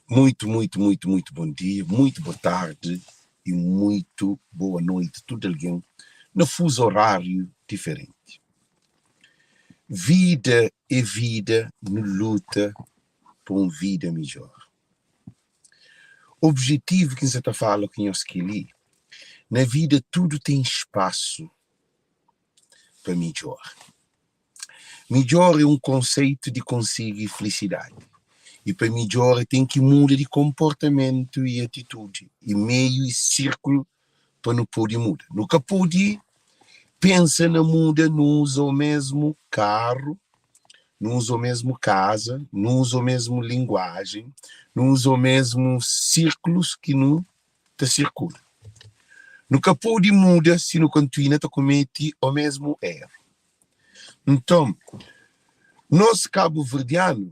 Muito bom dia, muito boa tarde e muito boa noite, tudo alguém no fuso horário diferente. Vida é vida, no luta por uma vida melhor. O objetivo que você está falando com nós aqui, na vida tudo tem espaço para melhor. Melhor é um conceito de conseguir felicidade. E para melhor tem que mudar de comportamento e atitude. E meio e círculo para não poder mudar. Nunca pode pensa na muda, não usa o mesmo carro, não usa o mesmo casa, não usa o mesmo linguagem, não usa o mesmo círculos que não te circula. Nunca pode mudar se não continua a cometer o mesmo erro. Então, nós cabo-verdianos,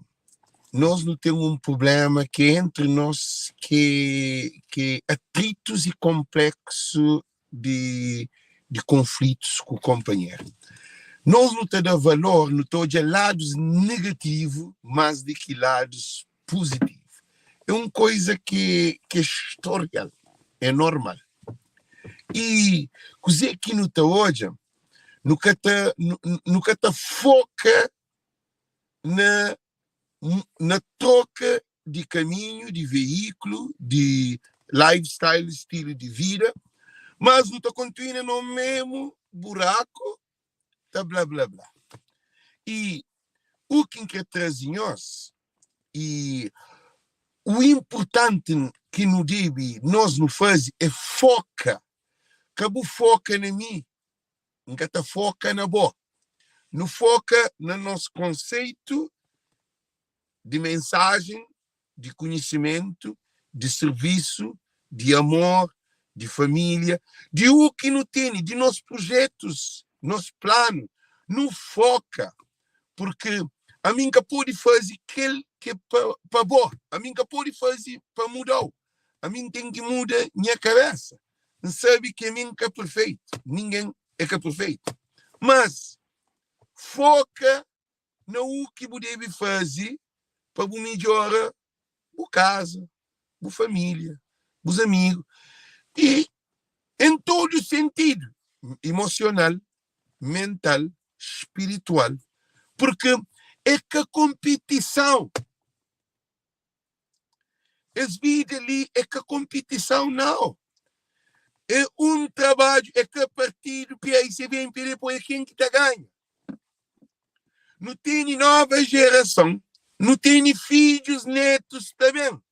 nós não temos um problema que é entre nós que atritos e complexos de conflitos com o companheiro. Nós não temos valor, não temos lados negativos, mas de que lados positivos. É uma coisa que é historial, é normal. E coisa que não está hoje, nunca está foca na troca de caminho, de veículo, de lifestyle, estilo de vida, mas não está continuando no mesmo buraco, tá blá blá blá. E o que quer trazer nós, e o importante que não deve, nós não fazemos, é foca. Acabou foca na mim, nunca está foca na boa. Não foca no nosso conceito de mensagem, de conhecimento, de serviço, de amor, de família, de o que não tem, de nossos projetos, nosso plano. Não foca, porque a mim que pode fazer aquilo que é para bom, a mim que pode fazer para mudar, a mim tem que mudar minha cabeça. Não sabe que a mim que é perfeito, ninguém é que é perfeito. Mas foca no que deve fazer para melhorar a casa, a família, os amigos. E em todo sentido, emocional, mental, espiritual. Porque é que a competição, as vidas ali, é que a competição não. É um trabalho, é que a partir do que aí você vem para depois quem que está ganha. Não tem nova geração. Não tem filhos, netos, tá vendo?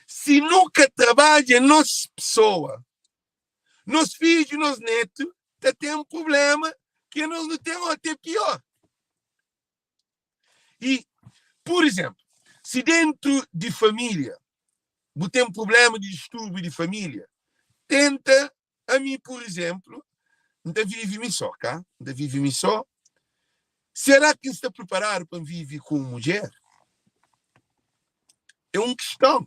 Se nunca trabalha nossa pessoa, nossos filhos, nossos netos, tá tendo um problema que nós não temos até pior. E, por exemplo, se dentro de família você tem um problema de distúrbio de família, tenta, a mim, por exemplo, não vive só, cá? Não vive só. Será que está preparado para viver com mulher? É uma questão.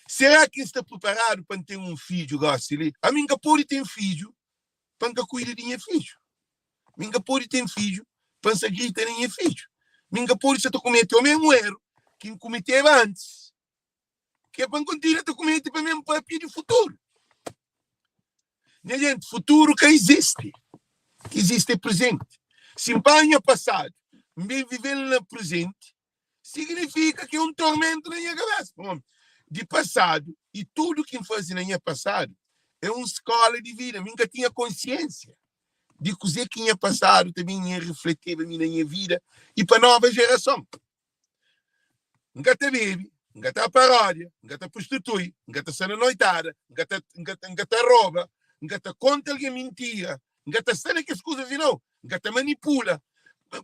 Será que está preparado para ter um filho gosta ali? A minha pode ter filho para que cuide de minha filho. A minha pode ter filho para que grita de minha filho. A minha pode ser cometer o mesmo erro que cometeu antes. Que é para continuar a cometer para o mesmo papel de futuro. Minha gente, futuro que existe é presente. Se empanha passado, bem viver no presente, significa que é um tormento na minha cabeça. De passado, e tudo que faz na minha passado é uma escola de vida. Eu nunca tinha consciência de coisa que tinha passado, também ia refletir na minha vida e para a nova geração. Nunca está bebe, nunca está paródia, nunca está prostitui, nunca está sendo noitada, nunca está rouba, nunca está conta alguém mentira, nunca está sendo que as coisas não, nunca está manipula.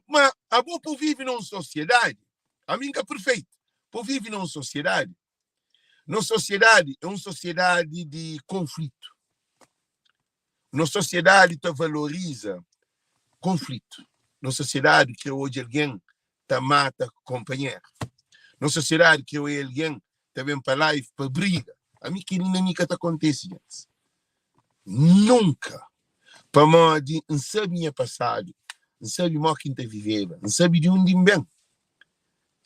Mas a boa por vive numa sociedade, a minha é perfeito, por vive numa sociedade. Nossa sociedade é uma sociedade de conflito. Nossa sociedade que valoriza conflito. Nossa sociedade que hoje alguém mata companheiro. Nossa sociedade que hoje alguém vem para lá e para briga. A mim que nunca acontece antes. Nunca. Para mim, não sabe minha passado, não sabe o que está vivendo, não sabe de onde vem.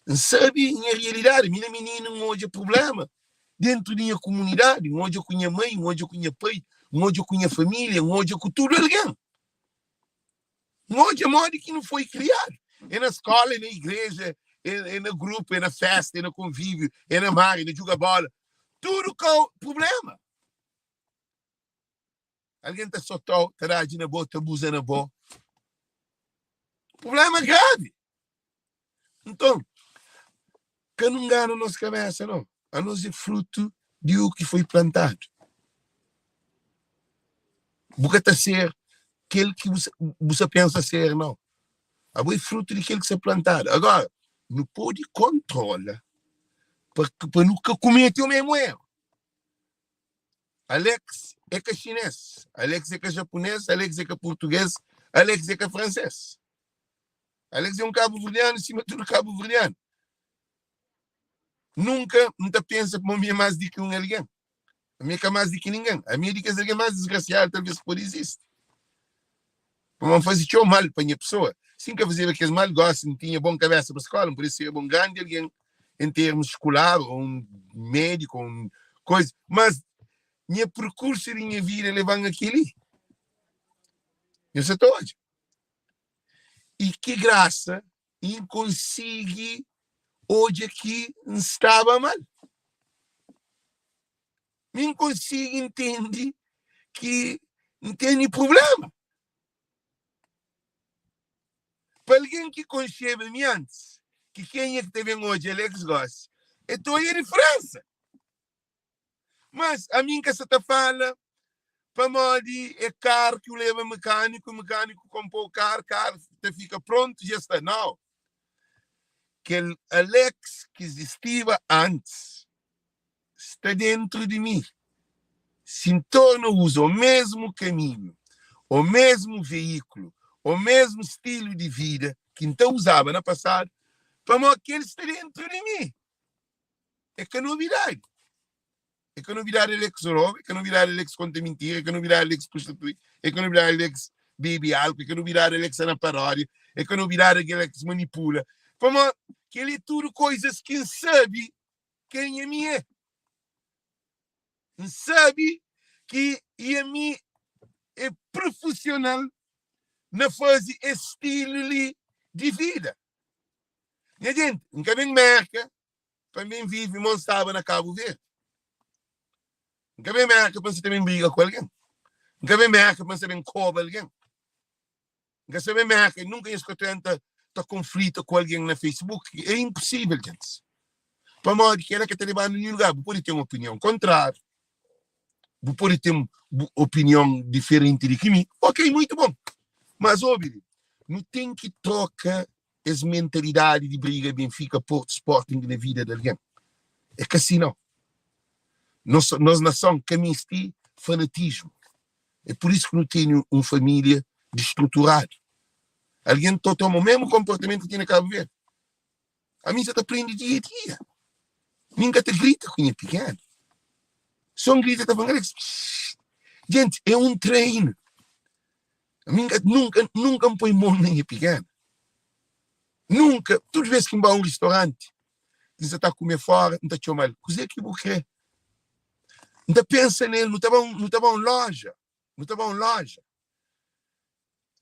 Não sabe a realidade. Minha menina não hoje é problema. Dentro da minha comunidade, não hoje com minha mãe, não hoje com minha pai, não hoje com minha família, não hoje com tudo alguém. Não hoje é modo que não foi criado. É na escola, é na igreja, é no grupo, é na festa, é no convívio, é na mar, é na jogar bola. Tudo com problema. Alguém está soltando, está na boa, está abusando na boa. Problema grave. Então, que não engana a nossa cabeça, não. A nós é fruto de o que foi plantado. Bocata ser aquele que você pensa ser, não. A é fruto daquilo que se é plantado. Agora, não pode controlar para nunca cometer o mesmo erro. Alex é que é chinês, Alex é que é japonês, Alex é que é português, Alex é que é francês. Alex é um cabo-verdiano, acima de tudo cabo-verdiano. Nunca pensa que a minha é mais do que um alguém. A minha é mais do que ninguém. A minha é que é mais desgraciada, talvez por existe. Não fazer mal para a minha pessoa. Sim que fazer aqueles mal gostam, não tinha bom cabeça para a escola, por isso é bom grande alguém em termos escolar, ou um médico, ou um coisa. Mas minha percurso de minha vida levando aquilo. Eu sei hoje. E que graça em conseguir hoje aqui estava mal. Nem consigo entender que não tem problema. Para alguém que concebe-me antes, que quem é que teve hoje, Alex Goss, então é a diferença. Mas a mim que se te fala, para modi é carro que o leva mecânico, o mecânico comprou o carro te fica pronto, já está. Não. Que o Alex que existia antes está dentro de mim. Se então usa o mesmo caminho, o mesmo veículo, o mesmo estilo de vida que então usava no passado, para que ele está dentro de mim. É que é novidade. É que a novidade é Alex rouba, é que a novidade é Alex conta mentira, é que a novidade é Alex prostitui, é que a novidade é Alex bebe álcool, é que a novidade é Alex na paródia, é que a novidade é que Alex manipula. Como que ele é tudo coisas que sabe quem é mim é. Sabe que a mim é profissional na fase estilo de vida. E a gente, nunca bem marca, para mim vive e não estava na Cabo Verde. Nunca bem marca para você também briga com alguém. Nunca bem marca para você também cobra alguém. Nunca bem marca, nunca escutando conflito com alguém na Facebook. É impossível, gente. Para modo que ela que está levando em nenhum lugar, pode ter uma opinião contrária, pode ter uma opinião diferente de mim. Ok, muito bom. Mas, óbvio, não tem que trocar essa mentalidade de briga Benfica, Porto, Sporting na vida de alguém. É que assim não. Nós nação caminhamos de fanatismo. É por isso que não tenho uma família destruturada. Alguém toma o mesmo comportamento que tem na Cabo Verde. A mim já te aprende dia a dia. Ninguém te grita com a pequena. Só um grita, tá falando. Gente, é um treino. A mim nunca me põe mão nem a pequena. Nunca. Todas as vezes que me vai a um restaurante, você está a comer fora, não está a chamar. Coisa que eu quero. Não pensa nele, não estava em loja. Não estava em loja.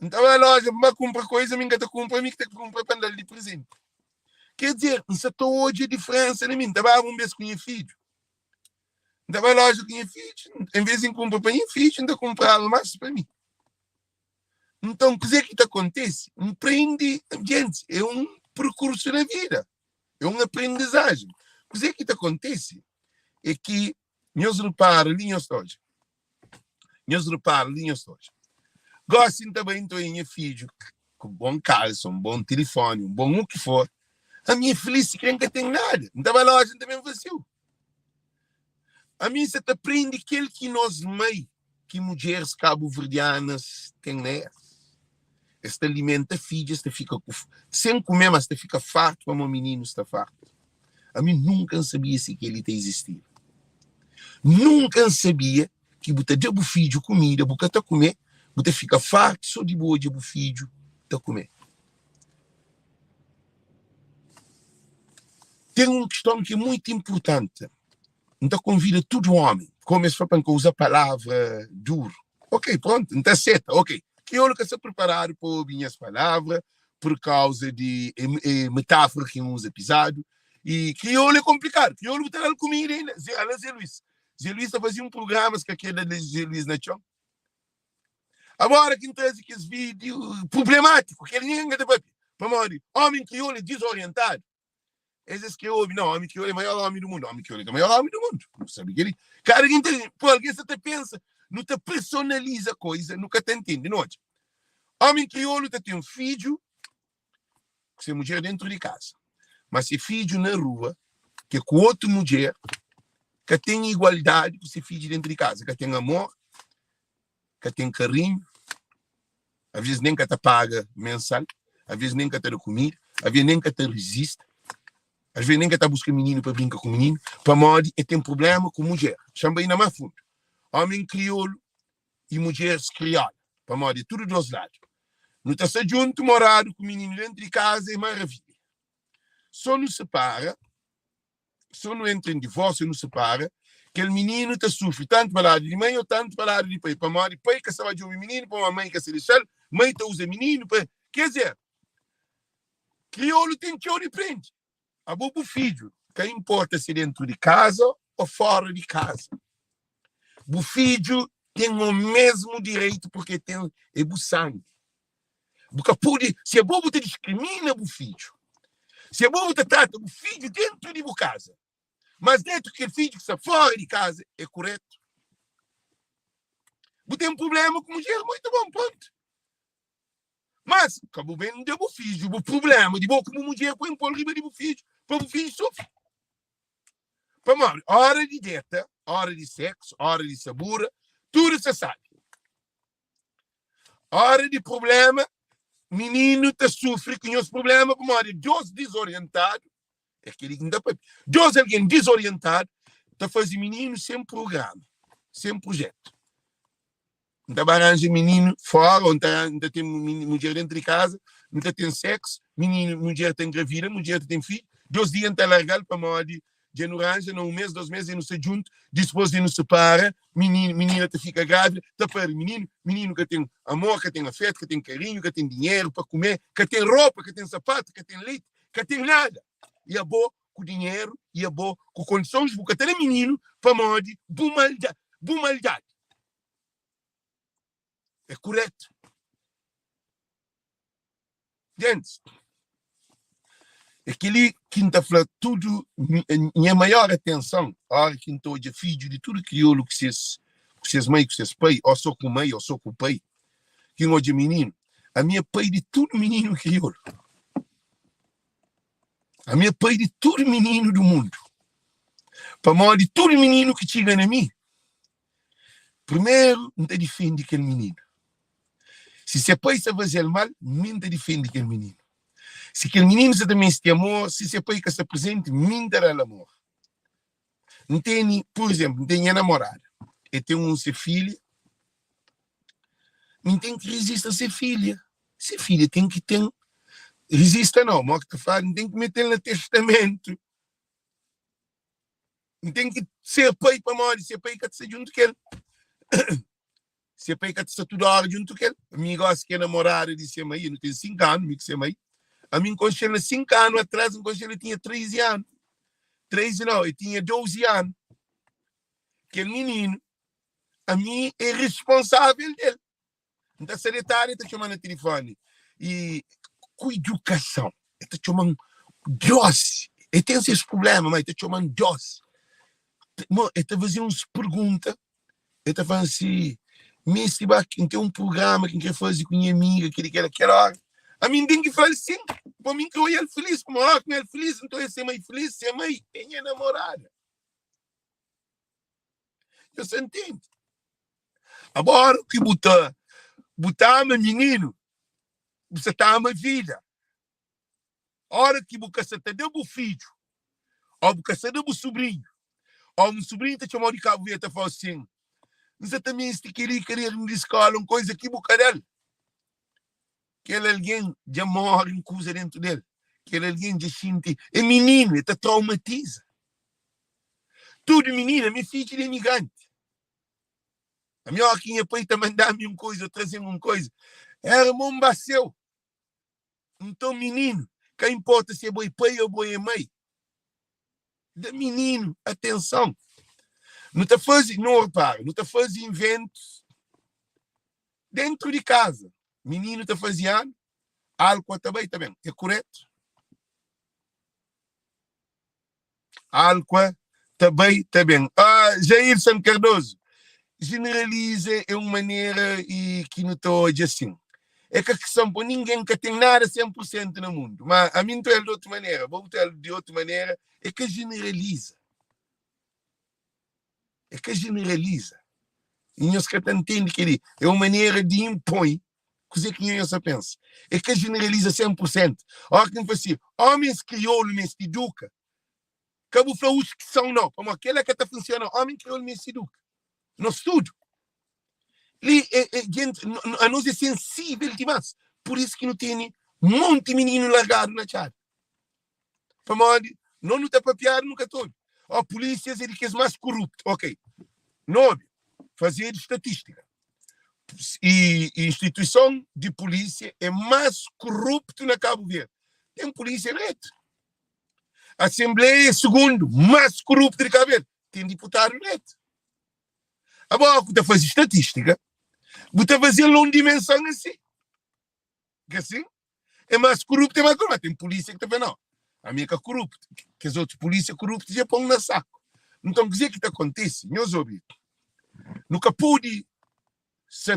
Não estava em loja, mas compra coisa, minha te compra, minha te compra para andar de presente. Quer dizer, não está hoje a diferença em mim. Estava um mês com minha filho. Estava em loja com minha filho. Em vez de comprar para minha filho, ainda comprava mais para mim. Então, o que acontece? Empreende, gente, é um percurso na vida. É uma aprendizagem. O que acontece é que nós reparam linhas hoje. Gostem também de minha filho, com bom calço, um bom telefone, um bom o que for. A minha felicidade nunca tem nada. Não estava lá, a gente também vazio. A mim você aprende aquilo que nós mãe, que mulheres cabo-verdianas têm nessa. Este alimenta filhos, este fica sem comer, mas este fica farto, como o menino está farto. A mim nunca sabia se que ele tem existido. Nunca sabia que você deu o filho comida, você está comer, você fica farto, só de boa de o filho está comer. tem uma questão que é muito importante. Então convida todo homem, como se for para usar a palavra duro. Ok, pronto, então aceita, ok. Crioulo que se preparar para ouvir as palavras, por causa de metáfora que usa pisado. E crioulo é complicado. Crioulo está lá comigo ainda. Olha Zé Luiz. Zé Luiz está fazendo programas que aquele de Zé Luiz na chão. Agora que traz aqueles vídeos problemáticos, que ninguém está para morrer. Homem crioulo é desorientado. Esses que ouvem, não, homem crioulo é o maior homem do mundo. Homem crioulo é o maior homem do mundo. Não sabe que ele. Cara, por alguém você pensa, não te personaliza a coisa, nunca te entende, não é? Homem crioulo tem um filho, que é mulher dentro de casa. Mas se filho na rua, que é com outra mulher, que tem igualdade com esse filho dentro de casa, que tem amor, que tem carinho, às vezes nem que te paga mensal, às vezes nem que te dá comida, às vezes nem que te resiste, às vezes nem que te busca menino para brincar com menino, para modo e tem problema com mulher. Chama ainda mais fundo. Homem crioulo e mulher criada, para modo de tudo dos lados. Não está junto, morado com menino dentro de casa, é maravilha. Só não separa, só não entra em divórcio, não separa, que o menino te sofre tanto para lado de mãe ou tanto para lado de pai. Para mãe, pai que se vai de um menino, para uma mãe que se deixa, mãe te usa menino. Para... Quer dizer, crioulo tem que olhar prende. A bobo filho, que importa se dentro de casa ou fora de casa. O filho tem o mesmo direito porque tem o sangue. Porque pode, se a bobo te discrimina o filho, se a bobo te trata o filho dentro de casa, mas dentro que o filho que está fora de casa é correto. Você tem um problema com mulher, muito bom, ponto. Mas, acabou bem, não deu o filho, o problema de boa como mulher põe por riba de o filho, para o filho sofrer. Para mim, hora de dieta, hora de sexo, hora de sabor, tudo se sabe. Hora de problema, menino te sofre com os problemas, como hora de Deus desorientado, é que ele ainda para Deus alguém desorientado, está fazendo menino sem programa, sem projeto. Não arranja menino fora, onde tem mulher dentro de casa, não tem sexo, menino, mulher tem gravida, mulher tem filho, 2 dias está largado para uma de não arranja, não 1 mês, 2 meses, e não se junta, depois de não se separa, menina te fica grávida, tá para menino que tem amor, que tem afeto, que tem carinho, que tem dinheiro para comer, que tem roupa, que tem sapato, que tem leite, que tem nada. E é bom com dinheiro, e é bom com condições, porque tem menino para morrer de maldade. É correto. Gente, aquele que está falando tudo, minha maior atenção, a hora que estou de filho de tudo crioulo que vocês mãe, que vocês pai, ou sou com mãe, ou sou com pai, que não de menino, a minha pai de tudo menino crioulo. A minha pai de tudo menino do mundo. Para mal de tudo menino que chega na mim, primeiro, não te defende aquele menino. Se seu pai se fazer mal, não te defende aquele menino. Se aquele menino se também tem amor, se seu pai que se apresente, não dará amor. Não tem, por exemplo, não tem namorada. E tem ser filha, não tem que resistir a ser filha. Ser filha tem que ter. Resista não, mas que faz, não tem que meter no testamento. Não tem que ser pai para morrer, ser pai que se junto com ele. Ser pai que se tudo hora junto com ele. A minha gosta que é namorada de ser mãe, não tem 5 anos, me que ser mãe. A mim, quando ele 5 anos atrás, quando ele tinha 13 anos. 13 não, ele tinha 12 anos. Aquele menino, a mim, é responsável dele. Então, secretário está chamando o telefone. E com educação, está chamando Deus. Ele tem esses problemas, mas está chamando Deus. Ele está fazendo umas perguntas. Ele está falando assim, se tem um programa que quer fazer com minha amiga, que ele quer aquela hora. A mim tem que falar assim, para mim que eu ia feliz, como eu ia feliz, então eu ia ser mãe feliz, ser mãe, minha namorada. Você entende? Agora, que botar meu menino, você está uma vida. A hora que você te deu o filho, ou você deu o sobrinho, ou um sobrinho te chamou de cabo e te falou assim, você também se queria na escola, uma coisa que boca dele. Que ele alguém já morre em coisa dentro dele. aquele alguém de sente, é menino, ele te traumatiza. Tudo menino, minha filha é imigrante. A minha hoquinha pai tá mandar-me uma coisa, trazer-me uma coisa. Era mombaceu. Então, menino, que importa se é boi pai ou boi mãe. De menino, atenção. Não está fazendo, não repara, não está fazendo inventos dentro de casa. Menino está fazendo, álcool também, é correto? Álcool também, está bem. Jair San Cardoso, generaliza é uma maneira e que não estou assim. É que a questão por ninguém que tem nada 100% no mundo. Mas a mim estou de outra maneira, vou ter de outra maneira, é que generaliza. É que generaliza. E nós que entendem que é uma maneira de impor, coisa que eu só penso. É que generaliza 100%. Olha quem faz assim, homens crioulos me educam. Cabo flaus que são não, como aquela que está funcionando, homem crioulo me educa. No estudo. A nós é sensível demais. Por isso que não tem um monte de menino largado na chave. Para modo, não está para piar nunca todo. A polícia é que é mais corrupto. Ok. 9. Fazer estatística. E instituição de polícia é mais corrupto na Cabo Verde. Tem polícia reto. Assembleia, segundo, mais corrupto de Cabo Verde. Tem deputado reto. Agora, quando faz estatística, você fazer uma dimensão assim. Que assim, é mais corrupto, é mais corrupto. Tem polícia que também não. A minha que é corrupta. Que as outras polícias corruptas já põem no saco. Então, dizer que acontece, meus ouvidos, nunca pude se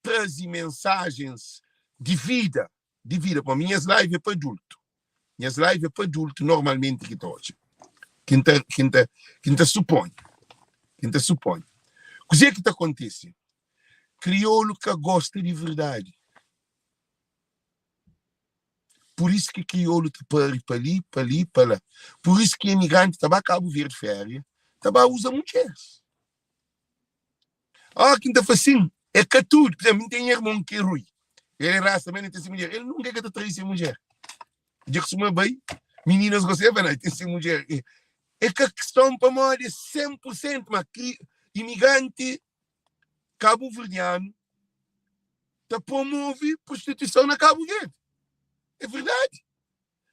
trazer mensagens de vida. Para minhas lives é para adulto. Minhas lives é para adulto, normalmente, que estou hoje. Quinta supõe. Dizer que acontece. Crioulo que gosta de verdade. Por isso que crioulo te para ali, para lá. Por isso que imigrante estava a Cabo Verde férias, estava a usar mulheres. Quem está assim, é que tudo. Por exemplo, tem irmão que é Rui. Ele é raça, também não tem mulher. Ele nunca quer trazer mulher. Diz que se bem, meninas gostam de ter mulher. É que a questão para nós é 100%, mas imigrante cabo-verdiano está promove prostituição na Cabo Verde. É verdade.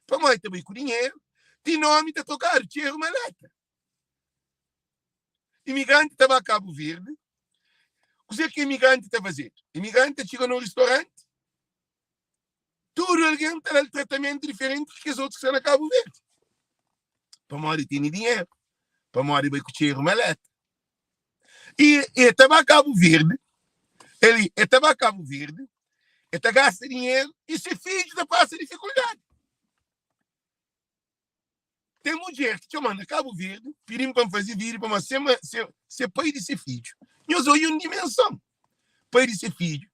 Para nós também com dinheiro, tem nome de tocar, tinha uma letra. Imigrante estava a Cabo Verde. O que imigrante está fazendo? Imigrante chega no restaurante, tudo alguém tem um tratamento diferente que os outros que estão na Cabo Verde. Para nós tem dinheiro. Para nós vai com uma letra. E estava a Cabo Verde, ele estava a Cabo Verde, ele gasta dinheiro e se filho da passa dificuldade. Tem mulher que te manda Cabo Verde, pedindo para fazer vídeo, para ser pai de ser filho. Nós olhamos uma dimensão. Pai de ser filho.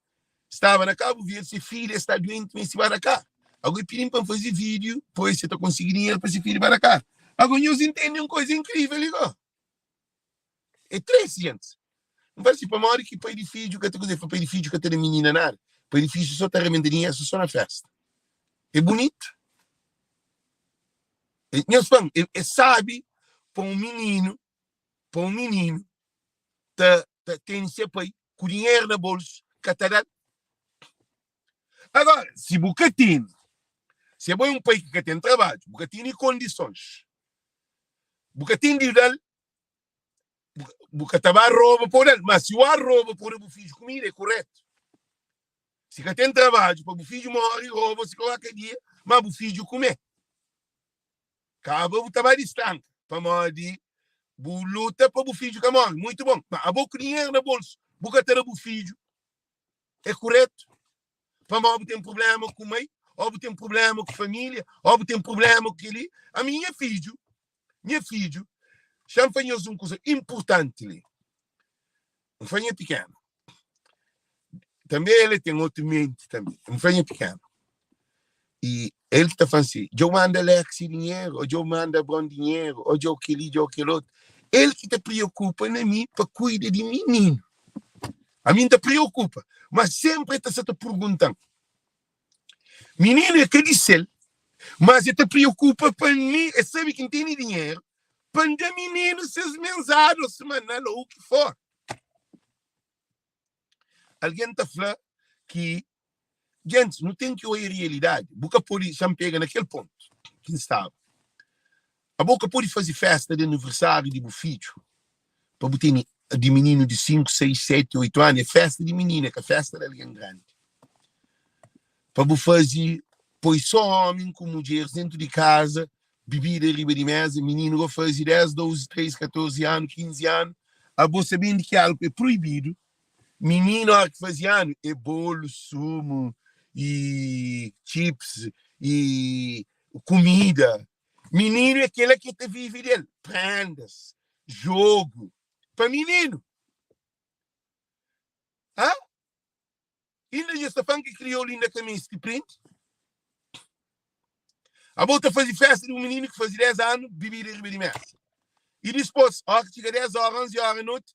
Estava na Cabo Verde, ser filho está doente, mas se vai para cá. Agora pedindo para fazer vídeo, pois você está conseguindo dinheiro para ser filho para cá. Agora nós entendemos uma coisa incrível, ligou? É 3 anos. Não vai ser para uma hora que pai de filho, que até coisa foi pai de filho, que até menina nada. Pai de filho só está remendando só na festa. É bonito. É sabe para um menino tem seu pai com dinheiro na bolsa, catarata. Agora, se Bucatim, se é bom um pai que tem trabalho, Bucatim tem condições, Bucatim de dar, Bucatim rouba por ele, mas se o rouba por o filho comida, é correto. Se tem trabalho, para o filho morre, rouba, se coloca dia, mas o filho comer. Acaba o trabalho distante, para morrer, luta para o filho que morre, muito bom. Mas a boca dinheiro na bolsa, Bucatim o filho, é correto. Para morrer tem problema com mãe, ou tem problema com família, ou tem problema com ele. A minha filho, já fez uma coisa importante ali. Um filho pequeno. Também ele tem outra mente também. Um filho pequeno. E ele está falando assim, eu mando Alex dinheiro, ou eu mando bom dinheiro, ou eu aquele outro. Ele que te preocupa em mim para cuidar de menino. A mim te preocupa. Mas sempre está se perguntando. Menino é que disse ele. Mas te preocupa para mim, é sabe quem tem dinheiro, para dar menino seus mensagens semanal ou o que for. Alguém está falando que, gente, não tem que olhar a realidade. Boca pode já me pega naquele ponto. Quem estava? A boca pode fazer festa de aniversário de filho. Para botar de menino de 5, 6, 7, 8 anos. É festa de menina, que é festa de alguém grande. Para fazer, pois só homem com mulheres dentro de casa, bebida riba de mesa, menino vai fazer 10, 12, 13, 14 anos, 15 anos. A boca sabendo que algo é proibido. Menino que fazia ano é bolo, sumo e chips e comida. Menino é aquele que te vive dele. Prendas, jogo. Para menino. Hã? Ainda já está falando que criou linda camisa de print? A volta fazer festa de um menino que fazia 10 anos, bebida de mesa. E depois, a hora que chega 10 horas, 11 horas à noite,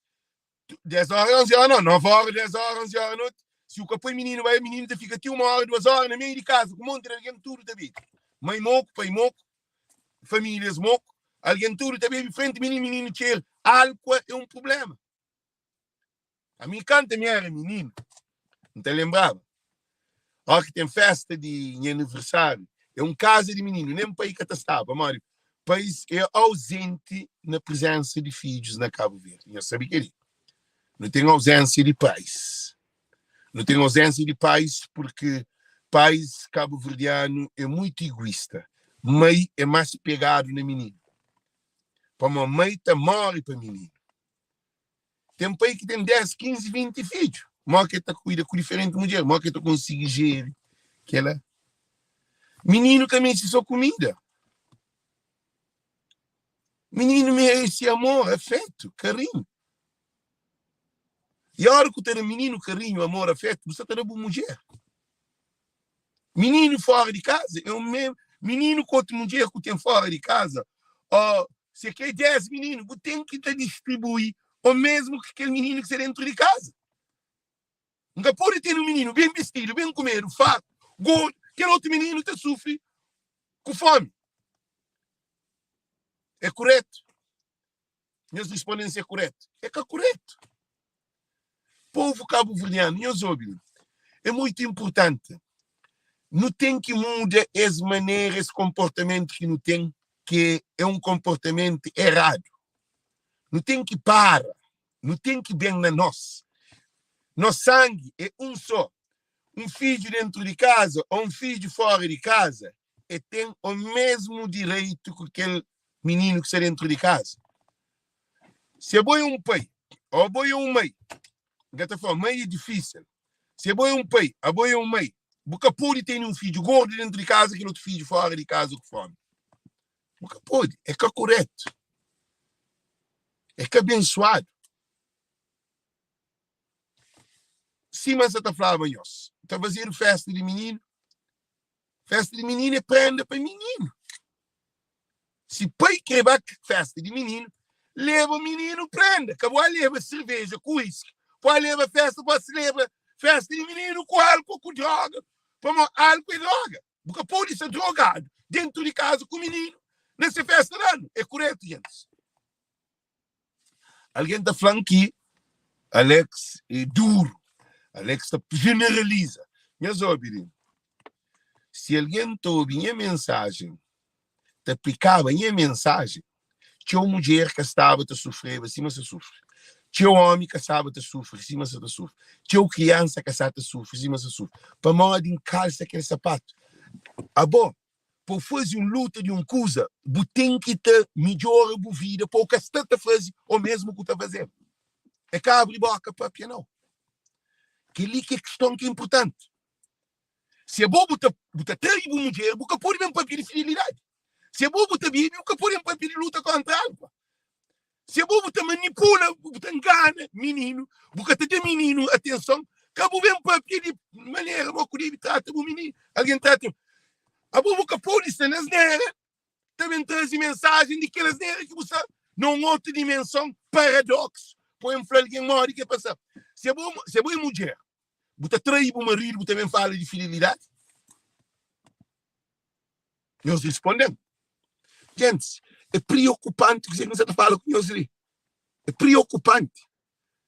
10 horas, 11 horas, não, 9 horas, 10 horas, 11 horas à noite. Se o capô é menino, vai, menino fica aqui 1 hora, 2 horas, no meio de casa, com um monte de alguém tudo também. Mãe moco, pai moco, famílias moco, alguém tudo também, frente menino, cheiro. Álcool é um problema. A minha canta minha era menino, não te lembrava? A hora que tem festa de aniversário, é casa de menino, nem um país que estava, Mário. O país é ausente na presença de filhos na Cabo Verde. Eu sabia que ele não tem ausência de pais. Não tem ausência de pais porque pais cabo-verdiano é muito egoísta. Mãe é mais pegado no menino. Para uma mãe tá morre para menino. Tem pai que tem 10, 15, 20 filhos. Mó que tá cuida com diferente mulher. Mó que tá consegue gerir. Aquela. Menino também se só comida. Menino merece amor, afeto, carinho. E a hora que tem menino, carinho, amor, afeto, você tem uma mulher. Menino fora de casa, é o mesmo. Menino com outra mulher que tem fora de casa. Se quer 10 meninos, você tem que distribuir o mesmo que aquele menino que está dentro de casa. Nunca pode ter um menino bem vestido, bem comido, fato, gordo, que outro menino que sofre com fome. É correto? Minhas respondências é correto? É que é correto. Povo cabo-verdiano, é muito importante. Não tem que mudar as maneiras, esse comportamento que não tem, que é um comportamento errado. Não tem que parar. Não tem que bem na nós. Nosso sangue é um só. Um filho dentro de casa ou um filho fora de casa tem o mesmo direito que aquele menino que está dentro de casa. Se é boi um pai, ou boi um mãe, mãe é difícil. Se é boi um pai, a boi um mãe, porque pode ter um filho gordo dentro de casa que outro filho fora de casa com fome. Porque pode, é que é correto. É que é abençoado. Sim, mas você está falando, está fazendo festa de menino. Festa de menino é prenda para menino. Se pai quer festa de menino, leva o menino prenda. Acabou a leva cerveja com uísque. Pode levar festa, pode levar festa de menino com álcool, com droga. Como álcool e droga. Porque pode ser drogado dentro de casa com o menino. Nessa festa não. É correto, gente. Alguém está falando que Alex é duro. Alex generaliza. Minhas opiniões. Se alguém está ouvindo a mensagem, te aplicava a mensagem, tinha uma mulher que estava a sofrer, assim você sofre. Tinha um homem que estava a sofrer, assim você sofre. Tinha uma criança que estava a sofrer, assim você sofre. Para modo em calça aquele sapato. Bom, por fazer uma luta de uma coisa, você tem que ter melhor a vida, para o que está a fazer, o mesmo que está fazendo. É que abre boca para não. Que ali que é questão que é importante. Se é bom você ter uma mulher, você pode ver um papel de fidelidade. Se é bom você vive, você pode ver um papel de luta contra algo. Se é bom você manipula, você engana menino, você tem menino, atenção, acabou ver um papel de maneira, uma coisa trata o menino, alguém trata. A bom você pode ser nas neiras, também traz mensagem de aquelas neiras que você não outra dimensão, paradoxo, põe um alguém morre que passa. Se é bom mulher, você trai o marido, você também fala de fidelidade. Nós respondemos. Gente, é preocupante que você fala com nós ali. É preocupante.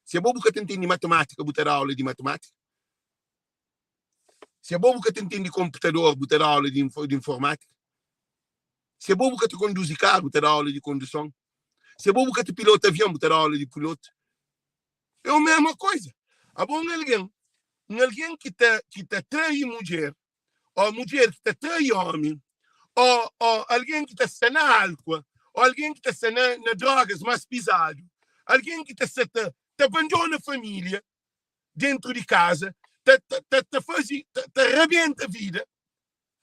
Se é bobo que entende matemática, botar aula de matemática. Se é bobo que entende computador, botar aula de informática. Se é bobo que te conduz carro, botar aula de condução. Se é bobo que te pilota avião, botar aula de piloto. É a mesma coisa. Há bom alguém que te trai mulher, ou mulher que te trai homem, ou alguém que está na álcool, ou alguém que está na drogas mais pesado, alguém que te abandona a família dentro de casa, te arrebenta a vida,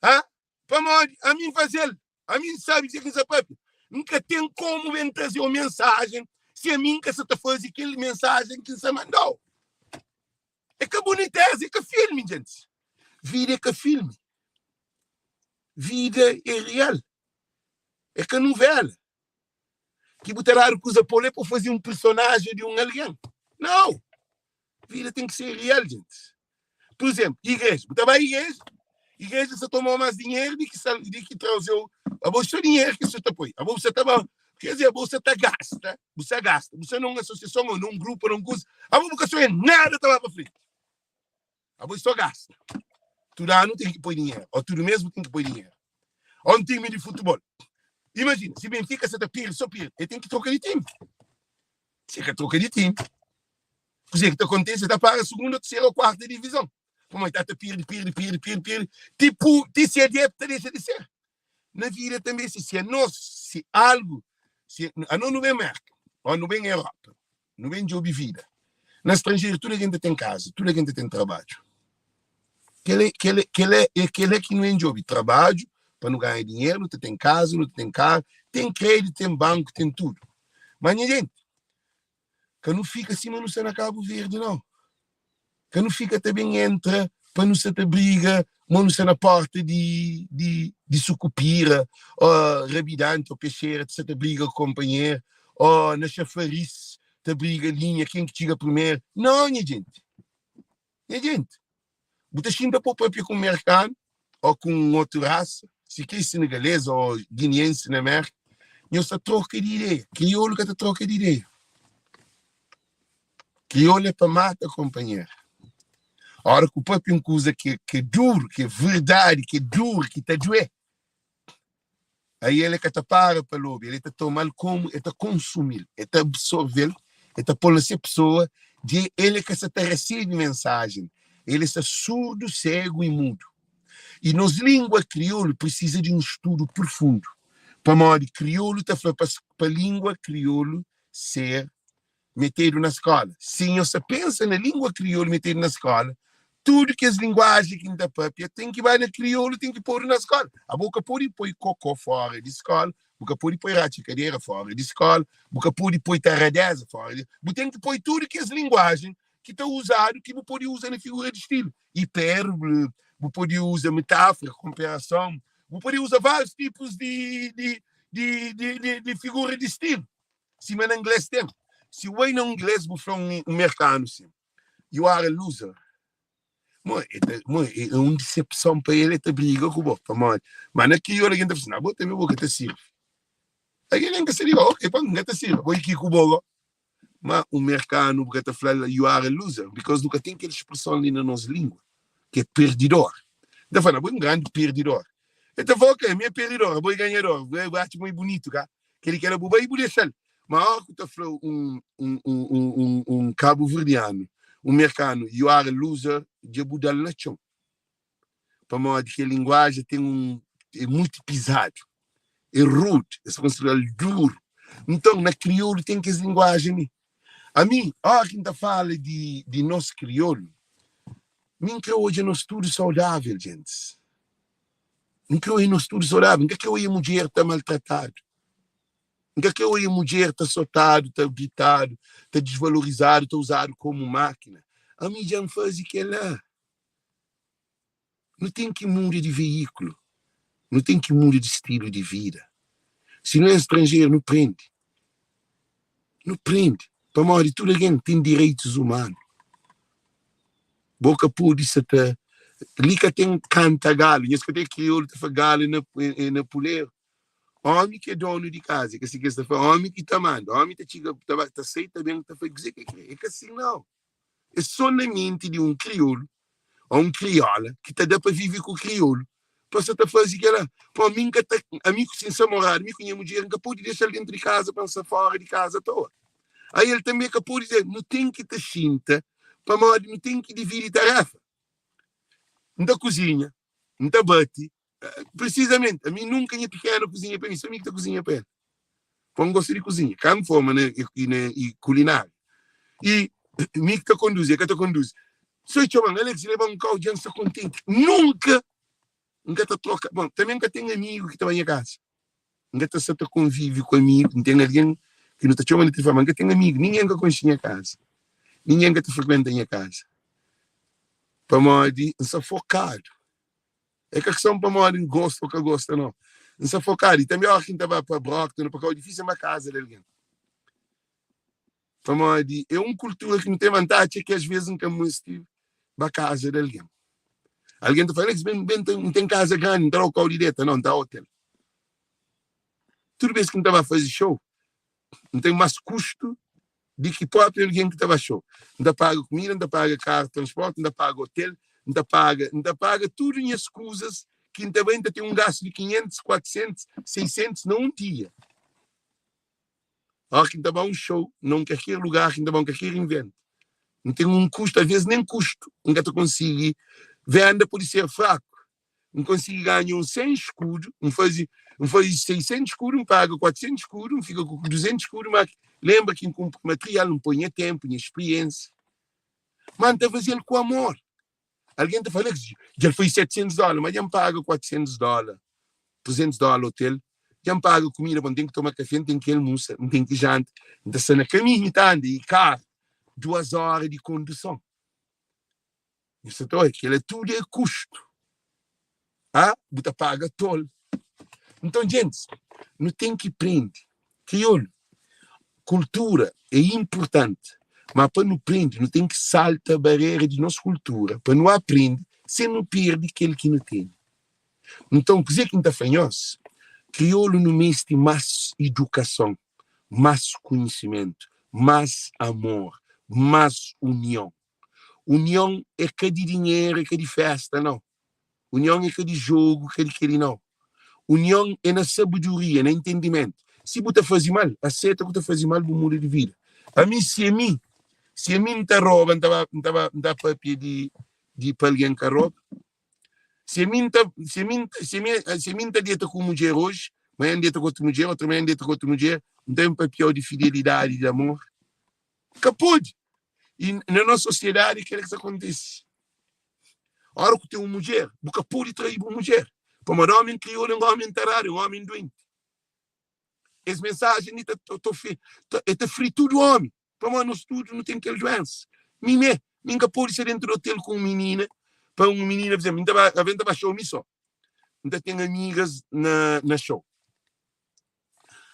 a mim fazer, a mim sabe dizer que essa própria, nunca tem como vem trazer uma mensagem se a mim que você te faz aquela mensagem que você mandou. É que boniteza, é que filme, gente. Vida é que filme. Vida é real. É que novela. Que botaram coisa por para fazer um personagem de um alguém. Não. Vida tem que ser real, gente. Por exemplo, igreja. Botava a igreja. Igreja você tomou mais dinheiro do que trazer a bolsa dinheiro que você te põe. A bolsa está bom. Quer dizer, a bolsa está gasta. Você gasta. Você não é uma associação, ou não um grupo, ou não um curso. A bolsa não é nada estava para frente. A bolsa só gasta. Tudo ano tem que pôr dinheiro. Ou tudo mesmo tem que pôr dinheiro. Ou um time de futebol. Imagina, se Benfica você está perde, só perde. Ele tem que trocar de time. Você quer trocar de time. O que acontece? Você está para a segunda, terceira ou quarta divisão. Como está a perde. Tipo, se é adepto, deixa de ser. Na vida também, se é nosso, se algo, se não vem mercado, ou não vem Europa, não vem job e vida. Na estrangeira, toda a gente tem casa, toda a gente tem trabalho. Que não é job, trabalho, para não ganhar dinheiro, não tem casa, não tem carro, tem crédito, tem banco, tem tudo. Mas, gente, que não fica assim, mas não se na Cabo Verde, não. Que não fica também entra, para não se te briga, mas não se na porta de Sucupira, ou Rabidante, ou Peixeira, se te briga com o companheiro, ou na chafariz, te briga linha, quem que chega primeiro. Não, minha gente. Minha gente. Você xinga para o próprio com o americano, ou com outra raça, se quer senegalês ou guineense na América, não se troca de ideia. Crioulo que te troca de ideia. Crioulo é para matar companheiro. A hora que o próprio coisa que é duro, que é verdade, que é duro, que está doer, aí ele que te para para o ele te toma como, ele te consumir, ele te absorver, ele te pôr nessa pessoa, de ele que se te recebe mensagem, ele está surdo, cego e mudo. E nos língua crioulo precisa de um estudo profundo. Para modo crioulo, para a língua crioulo ser metido na escola. Se você pensa na língua crioulo metido na escola, tudo que as linguagens que ainda própria tem que vai na crioulo, tem que pôr na escola. A boca pode pôr cocô fora de escola, a boca pode pôr raticadeira fora de escola, a boca pode pôr taradeza fora de... Tem que pôr tudo que as linguagens que estão usadas, que você pode usar na figura de estilo. Hipérbole, você pode usar metáfora, comparação, você pode usar vários tipos de figura de estilo. Se mas no inglês tem. Se o no inglês você é um americano, you are a loser. É uma decepção para ele, ele briga com o povo. Mas aqui eu ainda falo, não, também vou que te sirva. Aí ele ainda se diga, ok, pá, não te sirva, vou aqui com o bolo. Mas o americano, porque te fala, you are a loser, porque nunca tem aquela expressão ali na nossa língua, que é perdidor. Então, fala, vou um grande perdidor. Então, ok, minha perdidor, vou ganhador, eu acho muito bonito, cara. Que ele quer bobar e vou deixar. Mas, ó, que te fala cabo-verdiano, um americano, you are a loser, de budal na chão. Para modo que a linguagem é muito pesado, é rude, é considerado duro. Então, na crioulo tem que as linguagens. A mim, a quem está fala de nosso crioulo, mim que hoje é um estudo saudável, gente. Mim que hoje é um estudo saudável, que hoje a mulher está maltratada. Que hoje a mulher está soltada, está gritada, está desvalorizada, está usada como máquina. A mim já não faz o que é lá. Não tem que mudar de veículo. Não tem que mudar de estilo de vida. Se não é estrangeiro, não prende. Não prende. Para morrer, toda gente tem direitos humanos. Boca pode se Lica tem canta galo, e escutei que eu te galo na puleiro. Homem que é dono de casa, que se quer fazer, homem que tá manda, homem que tá aceita bem, tá fazendo, é que assim não. É só na mente de um crioulo, ou um crioula, que tá dá para viver com o crioulo. Para você tá fazendo aquela, para mim que tá, amigo sem samorar, amigo com a mulher, que pode deixar ele dentro de casa, para não fora de casa à toa. Aí ele também que pode dizer, não tem que te chinta, para modo, não tem que dividir tarefa. Não da cozinha, não da bate. Precisamente, a mim nunca tinha pequeno cozinha para mim, só a mim que cozinha para ele. Como gosto de cozinha, cá forma e culinária. E mim que te conduz, que te conduz. Sou eu, Alex, leva um carro de ança contente. Nunca te troca. Bom, também nunca tem amigo que está em casa. Nunca te senta convive com amigo, não tem alguém que não te chama de telefone, nunca tem amigo, ninguém que conhece em casa. Ninguém que te frequenta em casa. Para modo de focado. É que são para modo de gosto ou que gosta, não. Não focado. E também alguém estava para Brockton, para cá, difícil uma casa de alguém. Para modo de, é uma cultura que não tem vantagem, que às vezes nunca mostra para casa de alguém. Alguém te fala, não tem casa grande, não está o carro direto, não, está hotel. Tudo bem que não estava a fazer show, não tem mais custo de que próprio alguém que estava show. Não dá paga comida, não dá paga carro, transporte, não dá paga hotel, não dá paga tudo em escusas que também tem um gasto de 500, 400, 600 num dia. Olha que estava um show, não qualquer lugar, que estava qualquer invento. Não tem um custo, às vezes nem custo. Nunca tu consegue, venda pode ser fraco. Não consigo ganhar um 100 escudo, não faz 600 escudo, não paga 400 escudo, não fica com 200 escudo, mas lembra que com material não põe tempo, nem experiência. Mas está fazendo com amor. Alguém está falando que já foi $700, mas já me paga $400, $300 hotel, já me paga comida, não tem que tomar café, não tem que almoçar, não tem que jantar, não está na caminho, tá, e carro, 2 horas de condução. Isso é aquilo, tudo é custo. Ah, você paga tolo. Então, gente, não tem que aprender. Crioulo, cultura é importante, mas para não aprender, não tem que saltar a barreira de nossa cultura. Para não aprender, você não perde aquele que não tem. Então, quer dizer que não está fanhoso, crioulo no mês de mais educação, mais conhecimento, mais amor, mais união. União é que de dinheiro, é que de festa, não. União é que de jogo, que de não. União é na sabedoria, no entendimento. Se você faz mal, aceita que você faz mal para o mundo de vida. A mim, se a mim não está rouba, não dá para pedir de alguém que rouba. Se a mim está dieta com mulher hoje, amanhã dieta com outra mulher, outra manhã dieta com outra mulher, não tem um papel de fidelidade e de amor. Que pode. E na nossa sociedade, o que é que isso acontece? A hora que tem uma mulher, você pode trair uma mulher. Para um homem criou um homem tarário, um homem doente. Essa mensagem é frito do homem. Para o nosso estudo não tem aquele doença. Ninguém pode ser dentro do hotel com uma menina, para uma menina, por exemplo, a venda vai show só. Ainda tem amigas na show.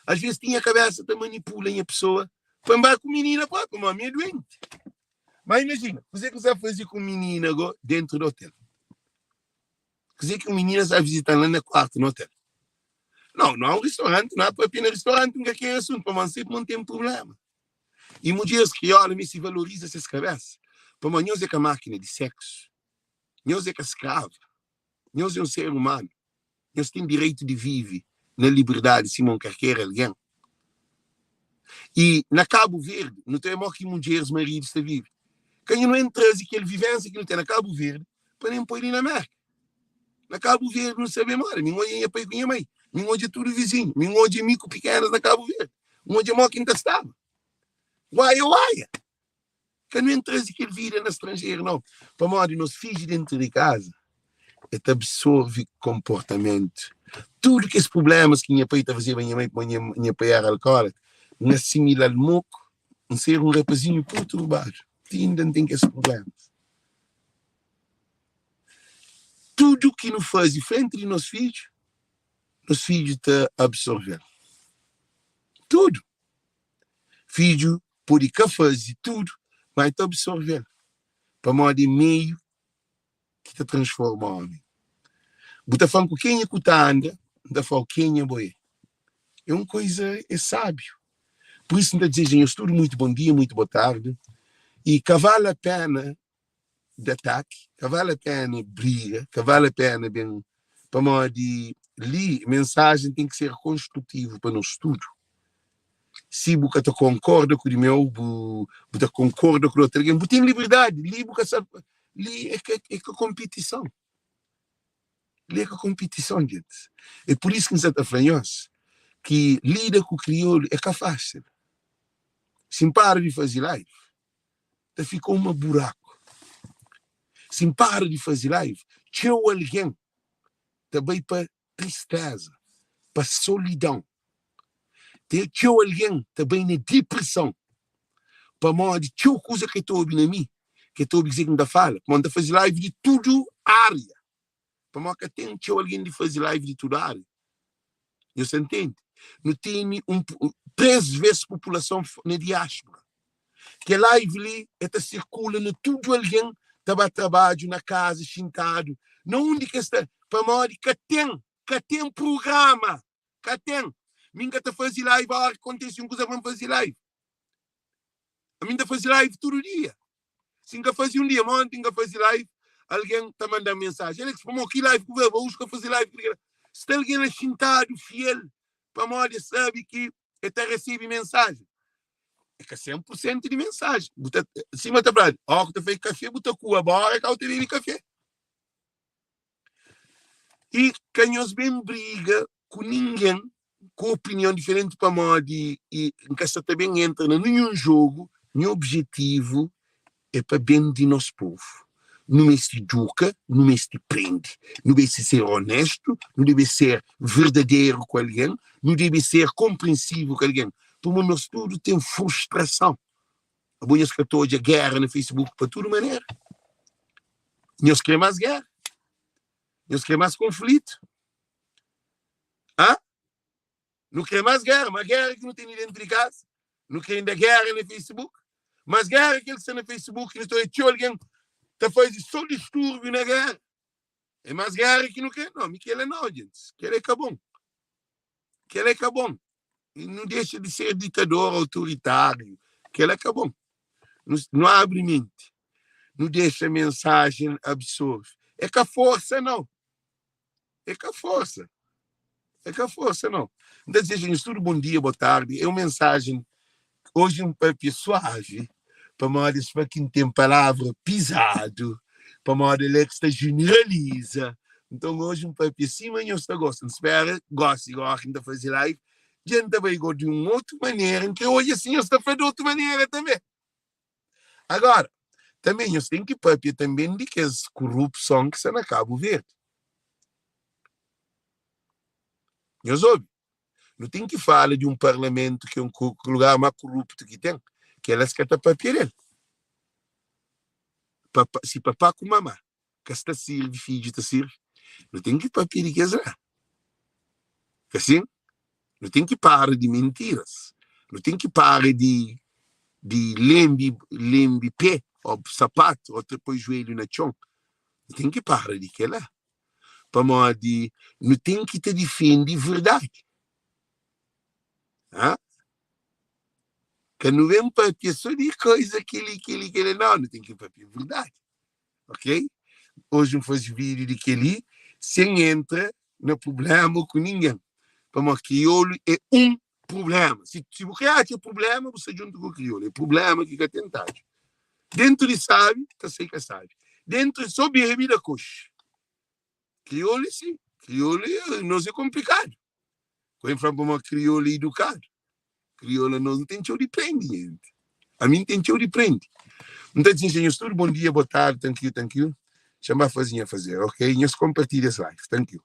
Às vezes tinha a cabeça de manipular a pessoa para andar com a menina, para uma menina doente. Mas imagina, você que vai fazer com a menina dentro do hotel. Quer dizer que a menina vai visitar lá no quarto, no hotel. Não há um restaurante, não há para ir no restaurante, não é assunto, para você não tem problema. E mulheres que olham se valorizam essas cabeças. Para nós é que a máquina de sexo. Nós é que a escrava. Nós é um ser humano. Nós temos direito de viver na liberdade, se não quer alguém. E na Cabo Verde, não tem mais que mulheres, maridos, que vivem. Quem não entra e que ele vivência que ele tem na Cabo Verde, para nem pôr ele na América. Na Cabo Verde não sabe mais. Minha mãe ia para a minha mãe. Minha mãe é tudo vizinho. Minha mãe é mico pequenas na Cabo Verde. Minha mãe é mó quinta estava. Uaia. Que não entra e que ele vira na estrangeira, não. Para modo de nos filhos dentro de casa, é te absorve comportamento. Tudo que esses problemas que minha pai está fazendo, minha pai era alcoólica, não assimila o moco, não ser um rapazinho perturbado. Ainda tem que esses problemas. Tudo que nos faz em frente de nossos filhos está absorvendo. Tudo. Filho pode fazer tudo, mas está absorvendo. Para modo de meio que te transforma o homem. Você fala com quem é que está anda, você fala quem é boi. É uma coisa, é sábio. Por isso, ainda dizem, eu estudo muito bom dia, muito boa tarde, e que vale a pena de ataque, que vale a pena briga, que vale a pena bem, para modo de ler, mensagem tem que ser construtivo para o estudo. Se você concorda com o meu, você concorda com o outro, você tem liberdade, é competição. É a competição, gente. É por isso que nos falamos que lida com o crioulo é fácil. Se para de fazer live, ficou um buraco. Se para de fazer live, tinha alguém também para tristeza, para solidão. Tinha alguém também na depressão, para modo de tinha coisa que estou ouvindo a mim, que estou dizendo que ainda fala, manda fazer live de tudo área. Para modo que tinha alguém de fazer live de tudo área. Você entende? Não tem 3 vezes a população na diáspora. Que live ali, circula no tudo alguém estava trabalho na casa, sentado. Não única está, para modo que tem programa, que tem. Minha tá fazer live, acontece uma coisa, vamos fazer live. A minha fazer live todo dia. Se não fazer um dia, ontem não fazer live, alguém está mandando mensagem. Ele falou, que live, vou fazer live. Se tem alguém sentado, fiel, para modo sabe que está recebendo mensagem. É que 100% de mensagem. Se você está falando, você fez café, você com a bora, que eu te café. E canhos bem briga com ninguém, com opinião diferente para modo e que essa também entra em nenhum jogo, nenhum objetivo é para bem de nosso povo. Não se educa, não se prende, não deve ser honesto, não deve ser verdadeiro com alguém, não deve ser compreensivo com alguém. Porque nós tudo tem frustração. A boa que estou a guerra no Facebook para toda maneira. Nós queremos mais guerra. Nós queremos mais conflito. Não queremos mais guerra. Uma guerra que não tem ninguém dentro de casa. Não queremos guerra no Facebook. Mas guerra que está no Facebook, que não alguém está fazendo só distúrbio na guerra. É mais guerra que não quer. Não, que ele não, gente. Que ele é bom. Que ele é bom. E não deixa de ser ditador autoritário. Que ele é bom. Não abre mente. Não deixa a mensagem absorver. É com a força, não. É com a força. É com a força, não. Então, desejamos tudo bom dia, boa tarde. É uma mensagem, hoje, um pouco suave, para modo para quem tem palavra pisado, para modo que está generaliza. Então, hoje, um pouco assim, mas eu estou gostando. Espera, gosto, igual a gente fazer live. A gente vai de uma outra maneira, em que hoje, assim, eu estou fazendo de outra maneira também. Agora, também, eu tenho que papir também de que as corrupção que se na Cabo Verde. Eu soube. Não tem que falar de um parlamento que é um lugar mais corrupto que tem, que elas querem papir ele. Se papá com mamá, que está sirve, filho está sirve, não tem que papir de que é assim? Não tem que parar de mentiras. Não tem que parar de lembre pé, ou sapato, ou depois joelho na chão. Não tem que parar de que lá. Para modo de, não tem que te defender verdade. Que não vem papel só de coisa que ele não tem que papel verdade. Ok? Hoje não faz vídeo de que ele sem entra no problema com ninguém. Para que crioulo é um problema. Se você acha problema, você junta com o crioulo. É problema que é tentado. Dentro de sabe, está sei que sabe. Dentro de só bebida coxa. Crioulo, sim. Crioulo não é complicado. Quando fala para uma crioula educado. Crioula não tem show de prende, gente. A mim tem show de prende. Então, engenheiros, tudo bom dia, boa tarde, thank you. Chama a fazer, ok? Nós compartilhamos essa live, thank you.